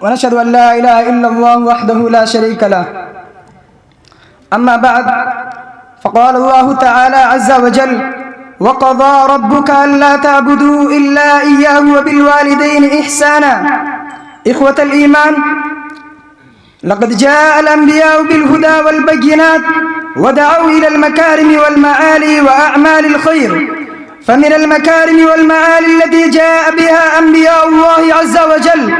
ونشهد أن لا إله إلا الله وحده لا شريك له. أما بعد، فقال الله تعالى عز وجل: وقضى ربك ألا تعبدوا إلا إياه وبالوالدين إحسانا. إخوة الإيمان، لقد جاء الأنبياء بالهدى والبينات ودعوا إلى المكارم والمعالي وأعمال الخير، فمن المكارم والمعالي التي جاء بها أنبياء الله عز وجل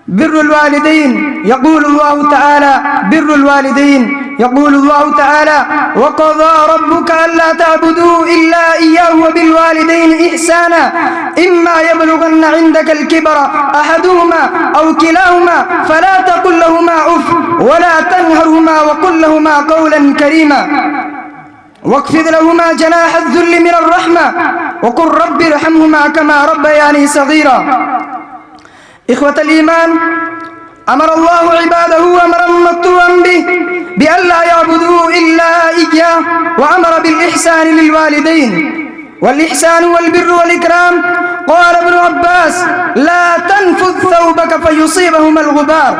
بر الوالدين. يقول الله تعالى: بر الوالدين. يقول الله تعالى: وقضى ربك ألا تعبدوا إلا إياه وبالوالدين إحسانا إما يبلغن عندك الكبر أحدهما أو كلاهما فلا تقل لهما أف ولا تنهرهما وقل لهما قولا كريما واخفض لهما جناح الذل من الرحمة وقل رب ارحمهما كما ربياني صغيرا. إخوة الإيمان، أمر الله عباده أمرا مقطوعا به بألا يعبدوا إلا إياه، وأمر بالإحسان للوالدين. والإحسان والبر والإكرام، قال ابن عباس: لا تنفذ ثوبك فيصيبهما الغبار.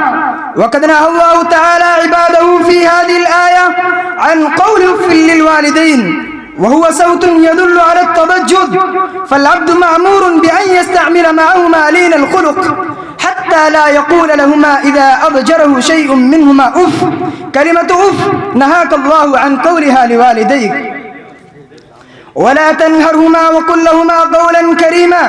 وقد نهى الله تعالى عباده في هذه الآية عن قول اف للوالدين، وهو صوت يدل على التضجر، فالعبد مأمور بأن يستعمل معهما لين الخلق حتى لا يقول لهما إذا أضجره شيء منهما أف. كلمة أف نهاك الله عن قولها لوالديك. ولا تنهرهما وقل لهما قولا كريما،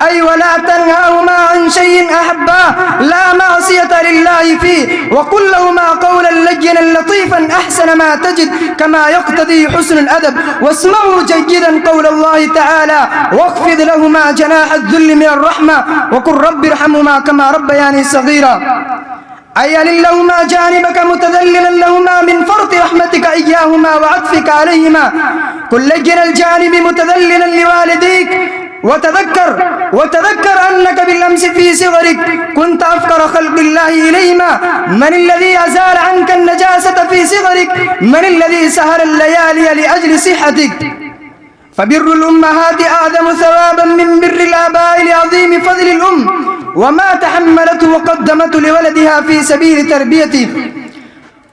أي ولا تنهاهما عن شيء أحباه لا معصية لله فيه، وقل لهما قولا لينا لطيفا أحسن ما تجد كما يقتضي حسن الأدب. واسمعوا جيدا قول الله تعالى: واخفض لهما جناح الذل من الرحمة وقل رب ارحمهما كما ربياني صغيرا. أي لهما جانبك متذللا لهما من فرط رحمتك إياهما وعطفك عليهما. كن لين الجانب متذللا لوالديك، وتذكر أنك بالأمس في صغرك كنت أفقر خلق الله إليهما. من الذي أزال عنك النجاسة في صغرك؟ من الذي سهر الليالي لأجل صحتك؟ فبر الأمهات أعظم ثوابا من بر الآباء لعظيم فضل الأم وما تحملته وقدمته لولدها في سبيل تربيته.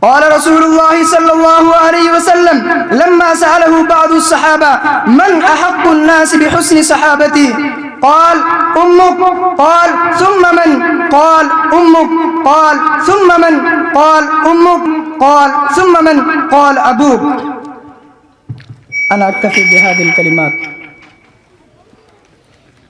قال رسول الله صلى الله عليه وسلم لما سأله بعض الصحابة: من أحق الناس بحسن صحابتي؟ قال: أمك. قال: ثم من؟ قال: أمك. قال: ثم من؟ قال: أمك. قال: ثم من؟ قال: أبوك. أنا أكتفي بهذه الكلمات.